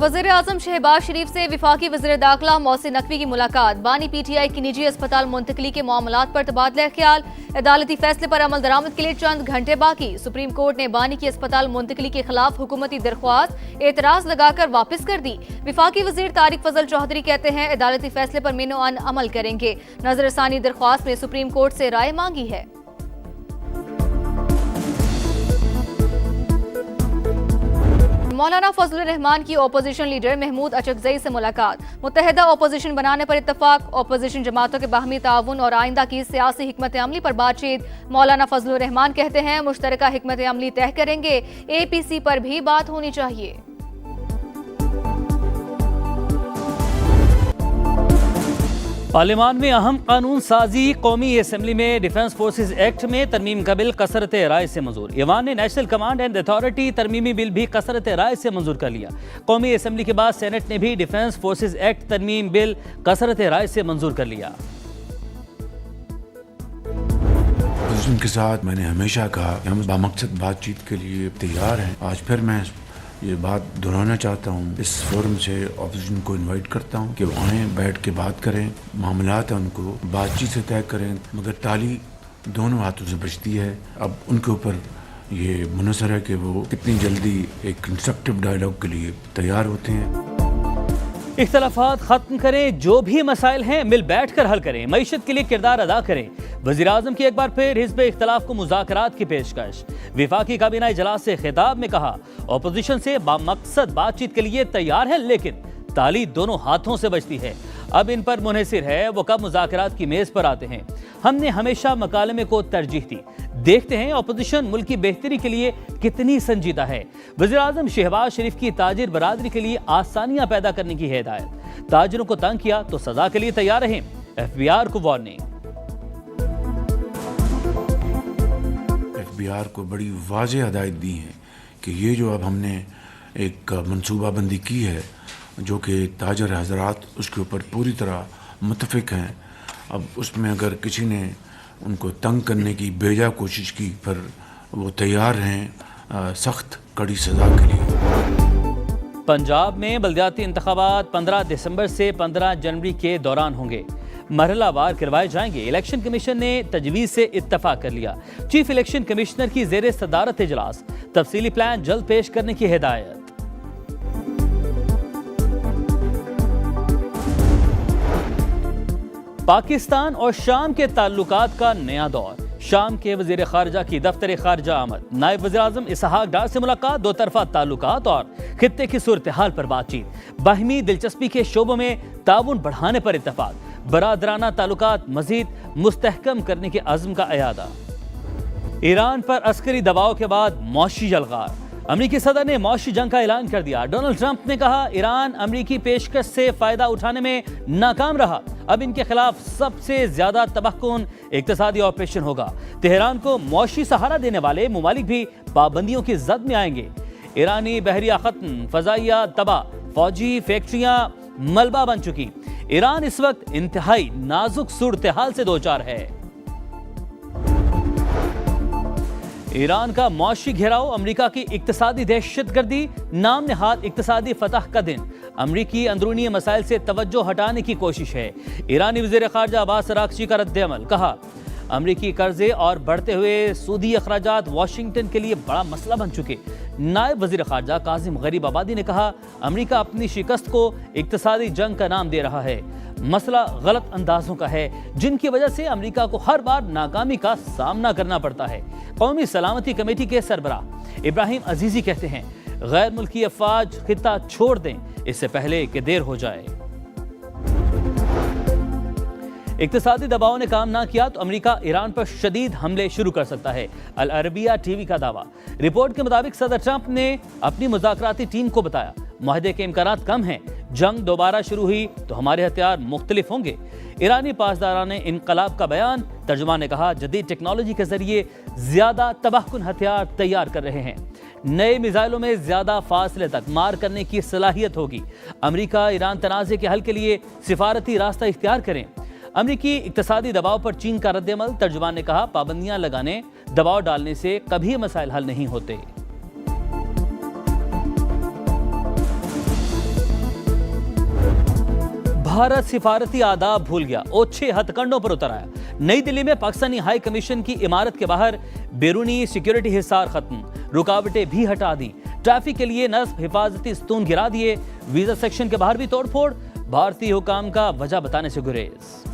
वज़ीर आज़म शहबाज शरीफ से वफाकी वज़ीर दाखिला मोहसिन नकवी की मुलाकात। बानी PTI की निजी अस्पताल मुंतकली के मामलात पर तबादला ख्याल। अदालती फैसले पर अमल दरामद के लिए चंद घंटे बाकी। सुप्रीम कोर्ट ने बानी की अस्पताल मुंतकली के खिलाफ हुकूमती दरख्वास्त एतराज लगाकर वापस कर दी। वफाकी वज़ीर तारिक फजल चौधरी कहते हैं अदालती फैसले पर मिनो अन अमल करेंगे। नजरसानी दरख्वास्त में सुप्रीम कोर्ट से राय मांगी है। मौलाना फजलुर रहमान की अपोजिशन लीडर महमूद अचकजई से मुलाकात। मुत्तहिदा अपोजिशन बनाने पर इत्तफाक। अपोजिशन जमातों के बाहमी ताउन और आइंदा की सियासी हिकमत अमली पर बातचीत। मौलाना फजलुर रहमान कहते हैं मुश्तरका हिकमत अमली तय करेंगे। APC पर भी बात होनी चाहिए। पार्लियामान में अहम कानून साजी। कौमी असम्बली में डिफेंस फोर्सेज एक्ट में तरमीम का बिल कसरत राय से मंजूर। ईवान ने नेशनल कमांड एंड अथॉरिटी तरमीमी बिल भी कसरत राय से मंजूर कर लिया। कौमी असम्बली के बाद सेनेट ने भी डिफेंस फोर्सेज एक्ट तरमीम बिल कसरत राय से मंजूर कर लिया। के साथ मैंने हमेशा कहा कि हम बामकसद बातचीत के लिए तैयार हैं। आज फिर मैं ये बात दोहराना चाहता हूँ। इस फोरम से ऑपोजिशन को इनवाइट करता हूँ कि वो आएँ, बैठ के बात करें, मामलात हैं उनको बातचीत से तय करें। मगर ताली दोनों हाथों से बचती है। अब उनके ऊपर ये मुनसर है कि वो कितनी जल्दी एक कंस्ट्रक्टिव डायलॉग के लिए तैयार होते हैं। इख्तलाफात खत्म करें, जो भी मसाइल हैं मिल बैठ कर हल करें, मईशत के लिए किरदार अदा करें। वज़ीर आज़म की एक बार फिर हिज़्ब इख्तलाफ को मुज़ाकरात की पेशकश। वफाकी काबीना इजलास से खिताब में कहा अपोजिशन से बामकसद बातचीत के लिए तैयार है, लेकिन ताली दोनों हाथों से बजती है। अब इन पर मुनहसिर है वो कब मुज़ाकरात की मेज़ पर आते हैं। हमने हमेशा मकालमे को तरजीह दी। देखते हैं अपोजिशन मुल्क की बेहतरी के लिए कितनी संजीदा है। वज़ीर आज़म शहबाज शरीफ की ताजिर बरादरी के लिए आसानियां पैदा करने की हिदायत। ताजिरों को तंग किया तो सजा के लिए तैयार रहें। FBR को वार्निंग। FBR को बड़ी वाज़ेह हदायत दी है कि ये जो अब हमने एक मनसूबाबंदी की है, जो कि ताजर हजरात उसके ऊपर पूरी तरह मुत्तफिक हैं, अब उसमें अगर किसी ने उनको तंग करने की बेजा कोशिश की पर वो तैयार हैं सख्त कड़ी सजा के लिए। पंजाब में बल्दियाती इंतखाबात 15 दिसंबर से 15 जनवरी के दौरान होंगे। मरहलावार करवाए जाएंगे। इलेक्शन कमीशन ने तजवीज़ से इत्तफाक कर लिया। चीफ इलेक्शन कमिश्नर की ज़ेरे सदारत इजलास। तफसीली प्लान जल्द पेश करने की हिदायत। पाकिस्तान और शाम के ताल्लुकात का नया दौर। शाम के वज़ीर ख़ारजा की दफ्तर ख़ारजा आमद। नायब वज़ीर आज़म इसहाक डार से मुलाकात। दो तरफ़ा ताल्लुकात और खित्ते की सूरत हाल पर बातचीत। बाहमी दिलचस्पी के शोबों में ताउन बढ़ाने पर इत्तफाक। बरादराना ताल्लुकात मज़ीद मुस्तहकम करने के अज़्म का अयादा। ईरान पर अस्करी दबाव के बाद मौशी यलगार। अमरीकी सदर ने मौशी जंग का ऐलान कर दिया। डोनाल्ड ट्रंप ने कहा ईरान अमरीकी पेशकश से फ़ायदा उठाने में नाकाम रहा, अब इनके खिलाफ सबसे ज्यादा तबाहकुन इक्तिसादी ऑपरेशन होगा। तेहरान को मौशी सहारा देने वाले मुमालिक भी पाबंदियों की जद में आएंगे। ईरानी बहरिया खत्म, फजाइया तबाह, फौजी फैक्ट्रियां मलबा बन चुकी। ईरान इस वक्त इंतहाई नाजुक सूरत हाल से दोचार है। ईरान का मौशी घेराव, अमरीका की इक्तिसादी दहशतगर्दी, नाम नहाद इक्तिसादी फतह का दिन। अमरीकी अंदरूनी मसाइल से तवज्जो हटाने की कोशिश है। ईरानी वज़ीर ख़ारजा अब्बास अराग़ची का रद्द-ए-अमल। कहा अमरीकी कर्जे और बढ़ते हुए सूदी अखराजात वाशिंगटन के लिए बड़ा मसला बन चुके। नायब वज़ीर ख़ारजा काज़िम गरीब आबादी ने कहा अमरीका अपनी शिकस्त को इक्तिसादी जंग का नाम दे रहा है। मसला गलत अंदाजों का है, जिनकी वजह से अमरीका को हर बार नाकामी का सामना करना पड़ता है। कौमी सलामती कमेटी के सरबराह इब्राहिम अजीज़ी कहते हैं गैर मुल्की अफवाज खित्ता छोड़ दें, इससे पहले कि देर हो जाए। इक्तिसादी दबाव ने काम ना किया तो अमरीका ईरान पर शदीद हमले शुरू कर सकता है। अल अरबिया टीवी का दावा। रिपोर्ट के मुताबिक सदर ट्रंप ने अपनी मुज़ाकराती टीम को बताया मुआहदे के इम्कानात कम हैं, जंग दोबारा शुरू हुई तो हमारे हथियार मुख्तलिफ होंगे। ईरानी पासदाराने इनकलाब का बयान। तर्जुमान ने कहा जदीद टेक्नोलॉजी के जरिए ज्यादा तबाहकुन हथियार तैयार कर रहे हैं। नए मिसाइलों में ज्यादा फासले तक मार करने की सलाहियत होगी। अमरीका ईरान तनाज़े के हल के लिए सिफारती रास्ता इख्तियार करें। अमरीकी इक्तिसादी दबाव पर चीन का रद्द-ए-अमल। तर्जुमान ने कहा पाबंदियां लगाने, दबाव डालने से कभी मसाइल हल नहीं होते। भारत सिफारती आदाब भूल गया, ओछे हथकंडों पर उतर आया। नई दिल्ली में पाकिस्तानी हाई कमीशन की इमारत के बाहर बैरूनी सिक्योरिटी हिसार खत्म, रुकावटें भी हटा दी, ट्रैफिक के लिए नस्ब हिफाजती स्तून गिरा दिए, वीजा सेक्शन के बाहर भी तोड़फोड़, भारतीय हुकाम का वजह बताने से गुरेज।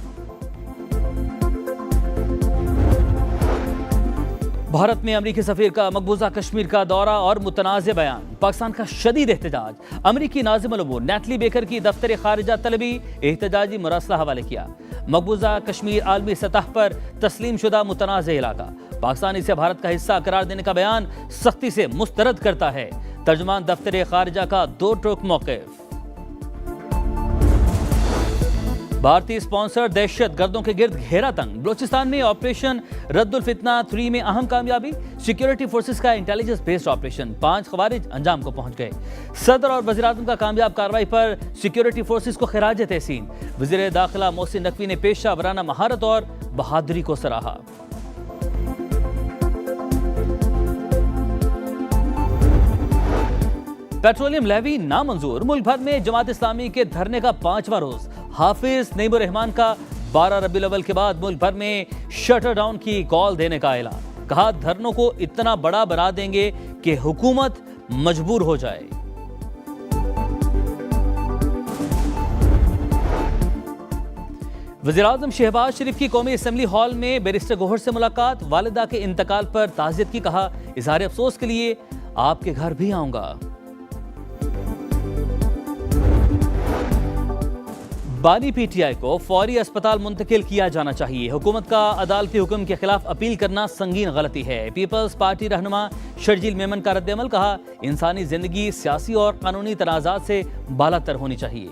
भारत में अमरीकी सफीर का मकबूजा कश्मीर का दौरा और मुतनाज़ बयान, पाकिस्तान का शदीद एहतजाज, अमरीकी नाज़िमुल उमूर नेटली बेकर की दफ्तर खारिजा तलबी एहतजाजी मुरासला हवाले किया। मकबूजा कश्मीर आलमी सतह पर तस्लीम शुदा मुतनाज़ इलाका, पाकिस्तान इसे भारत का हिस्सा करार देने का बयान सख्ती से मुस्तरद करता है। तर्जुमान दफ्तर खारिजा का दो टोक मौक़िफ़। भारतीय स्पॉन्सर दहशत गर्दों के गिर्द घेरा तंग, बलूचिस्तान में ऑपरेशन रद्दुल फितना 3 में अहम कामयाबी, सिक्योरिटी फोर्सेस का इंटेलिजेंस बेस्ड ऑपरेशन, 5 खवारिज अंजाम को पहुंच गए। सदर और वज़ीर आज़म का कामयाब कार्रवाई पर सिक्योरिटी फोर्सेस को खिराज तहसीन, वज़ीर दाखिला मोहसिन नकवी ने पेशा वराना महारत और बहादुरी को सराहा। पेट्रोलियम लेवी नामंजूर, मुल्क भर में जमात इस्लामी के धरने का 5वां रोज। हाफिज नईमुर रहमान का 12 रबीउल अव्वल के बाद मुल्क भर में शटर डाउन की कॉल देने का ऐलान, कहा धरनों को इतना बड़ा बना देंगे कि हुकूमत मजबूर हो जाए। वज़ीर आज़म शहबाज शरीफ की कौमी असम्बली हॉल में बैरिस्टर गौहर से मुलाकात, वालिदा के इंतकाल पर ताज़ियत की, कहा इज़हार अफसोस के लिए आपके घर भी आऊंगा। बानी पीटीआई को फौरी अस्पताल मुंतकिल किया जाना चाहिए, हुकूमत का अदालती हुक्म के खिलाफ अपील करना संगीन गलती है। पीपल्स पार्टी रहनुमा शर्जील मेमन का रद्दअमल, कहा इंसानी जिंदगी सियासी और कानूनी तनाज़ात से बालातर होनी चाहिए।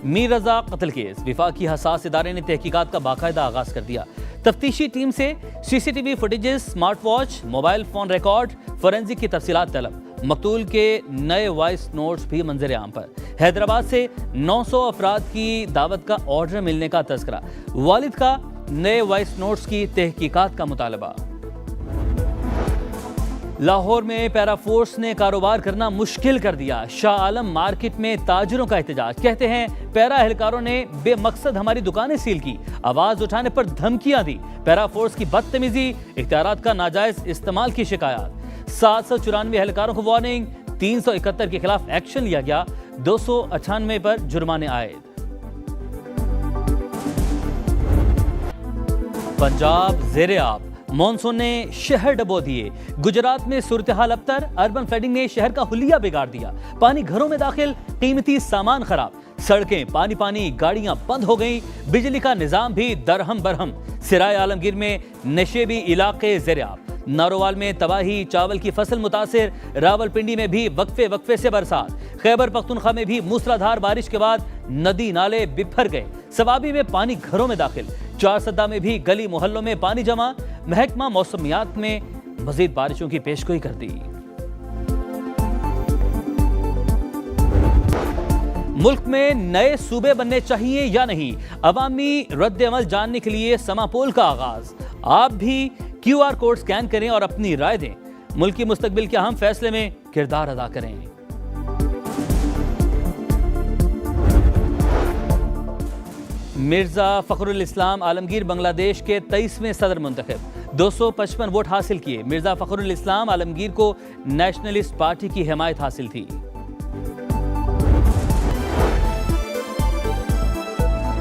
मीर रजा कत्ल केस, विफाकी हसास इदारे ने तहकीकात का बाकायदा आगाज कर दिया। तफ्तीशी टीम से CCTV footages, smart watch, mobile phone record, forensic की तफसीलात तलब, मकतूल के नए वॉइस नोट्स भी मंजर आम पर। हैदराबाद से 900 अफराद की दावत का ऑर्डर मिलने का तज़किरा, वालिद का नए वॉइस नोट्स की तहकीकात का मुतालबा। लाहौर में पैरा फोर्स ने कारोबार करना मुश्किल कर दिया, शाह आलम मार्केट में ताजरों का एहतजाज, कहते हैं पैरा एहलकारों ने बेमकसद हमारी दुकानें सील की, आवाज उठाने पर धमकियां दी, पैरा फोर्स की बदतमीजी, इख्तियारात का नाजायज इस्तेमाल की शिकायत। 794 एहलकारों को वार्निंग, 371 के खिलाफ एक्शन लिया गया, 298 पर जुर्माने आयद। पंजाब ज़ेरे आब, मॉनसून ने शहर डबो दिए, गुजरात में सूरत हाल अबतर, अर्बन फ्लडिंग ने शहर का हुलिया बिगाड़ दिया, पानी घरों में दाखिल, कीमती सामान खराब, सड़कें पानी पानी, गाड़ियां बंद हो गईं, बिजली का निजाम भी दरहम बरहम। सिराय आलमगीर में नशेबी इलाके ज़ेरे आब, नारोवाल में तबाही, चावल की फसल मुतासिर, रावलपिंडी में भी वक्फे वक्फे से बरसात, खैबर पख्तूनख्वा में भी मूसलाधार बारिश के बाद नदी नाले बिफर गए, सवाबी में पानी घरों में दाखिल, चारसद्दा में भी गली मोहल्लों में पानी जमा। महकमा मौसमियात में मजीद बारिशों की पेशगोई कर दी। मुल्क में नए सूबे बनने चाहिए या नहीं, अवामी रद्द अमल जानने के लिए समापोल का आगाज। आप भी QR कोड स्कैन करें और अपनी राय दें, मुल्क की मुस्तकबिल के अहम फैसले में किरदार अदा करें। मिर्जा फखरुल इस्लाम आलमगीर बांग्लादेश के 23वें सदर मुंतखब, 255 वोट हासिल किए। मिर्जा फखरुल इस्लाम आलमगीर को नेशनलिस्ट पार्टी की हिमायत हासिल थी।